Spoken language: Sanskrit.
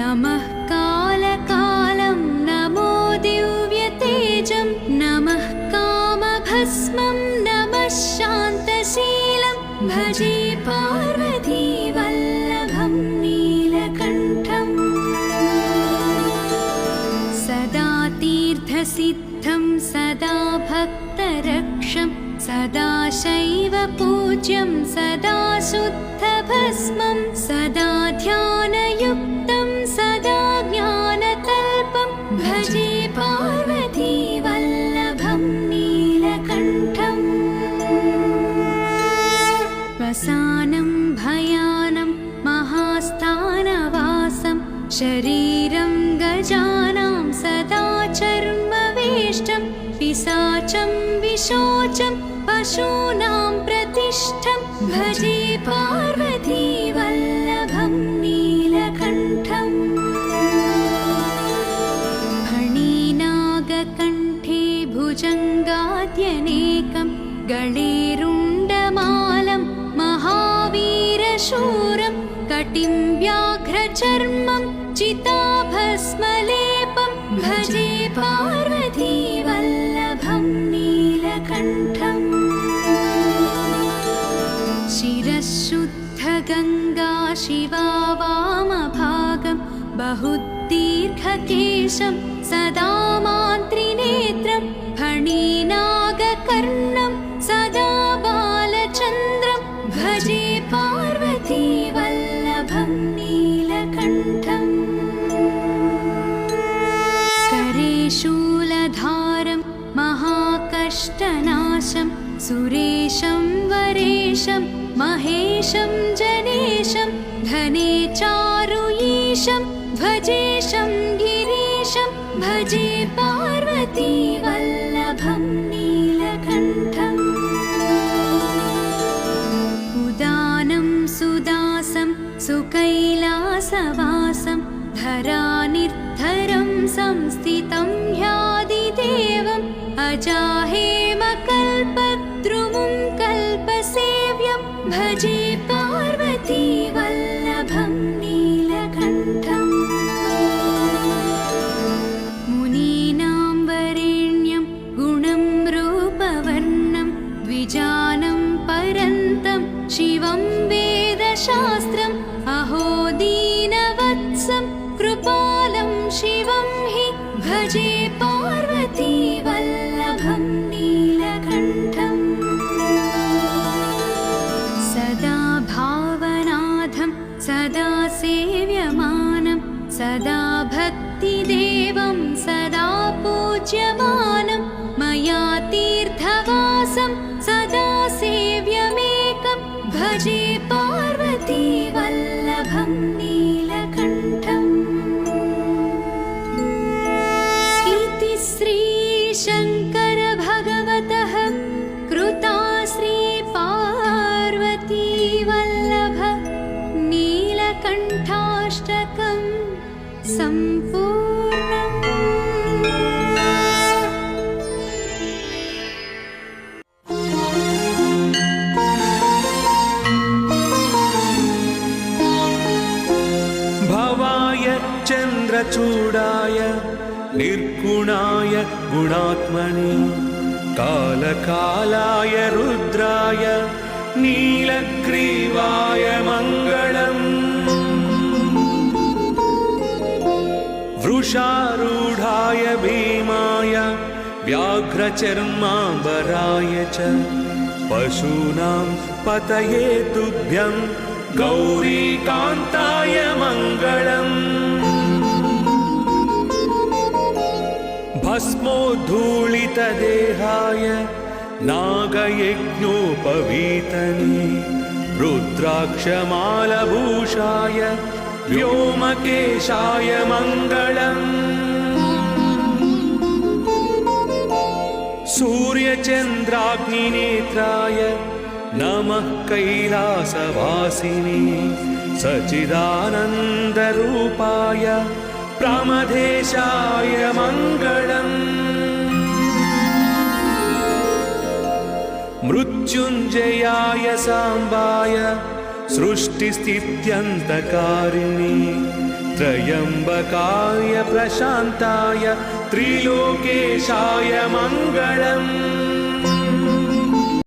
नमः कालकालं नमो दिव्यतेजं नमः कामभस्मं नमः शान्तशीलं भजे पार्वतीवल्लभं नीलकण्ठम् सदा तीर्थसिद्धं सदा भक्तरक्षं सदा शैव पूज्यं सदा शुद्धभस्मं सदा ध्यानयुक्तं सदा ज्ञानतल्पं भजे पार्वतीवल्लभं नीलकण्ठम् वसानं भयानं महास्थानवासं शरीरं गजानां सदा चर्मवेष्टं पिशाचं विशोचं पशूनां प्रतिष्ठं भजे पार्वतीवल्लभं नीलकण्ठम् फणिनागकण्ठे भुजङ्गाद्यनेकं गळेरुण्डमालं महावीरशूरं कटिं व्याघ्रचर्मं चिताभस्मलेपं भजे पार्वतीवल्लभं नीलकण्ठम् शिरःशुद्धगङ्गा शिवा वामभागं बहुदीर्घकेशं सदा मान्त्रिनेत्रं फणिनागकर्णं सदा बालचन्द्रं भजे पार्वतीवल्लभं नीलकण्ठम् करे शूलधारं महाकष्टनाशं सुरेशं वरेशं महेशं जनेशं धने चारुईशं भजेशं गिरीशं भजे पार्वतीवल्लभं नीलकण्ठम् उदानं सुदासं सुकैलासवासं धरानिर्धरं संस्थितं ह्यादिदेवम् अजाहेमकल्पद्रुमुं कल्पसेव्यं भजे पार्वतीवल्लभं नीलकण्ठम् मुनीनां वरेण्यं गुणं रूपवर्णं द्विजानं परन्तं शिवं वेदशास्त्रम् अहो दीनवत्सं कृपालं शिवं हि भजे पार्वतीवल्लभं नीलकण्ठम् सदा भावनाथं सदा सेव्यमानं सदा भक्तिदेवं सदा पूज्यमानं मया तीर्थवासं सदा सेव्यमेकं भजे पार्वतीवल्लभं नीलकण्ठम् इति श्रीशङ्कर भगवतः कृता श्रीपार्वतीवल्लभ नीलकण्ठाष्टकं सम्पूर्णम्। भवाय चन्द्रचूडाय निर्गुणाय गुणात्मने कालकालाय रुद्राय नीलग्रीवाय मङ्गलम् वृषारूढाय भीमाय व्याघ्रचर्माम्बराय च पशूनां पतये तुभ्यं गौरीकान्ताय मङ्गलम् भस्मोद्धूलितदेहाय नागयज्ञोपवीतने रुद्राक्षमालभूषाय व्योमकेशाय मङ्गलम् सूर्यचन्द्राग्निनेत्राय नमः कैलासवासिने सच्चिदानन्दरूपाय प्रमथेशाय मङ्गलम् मृत्युञ्जयाय साम्बाय सृष्टिस्थित्यन्तकारिणे त्र्यम्बकाय प्रशान्ताय त्रिलोकेशाय मङ्गलम्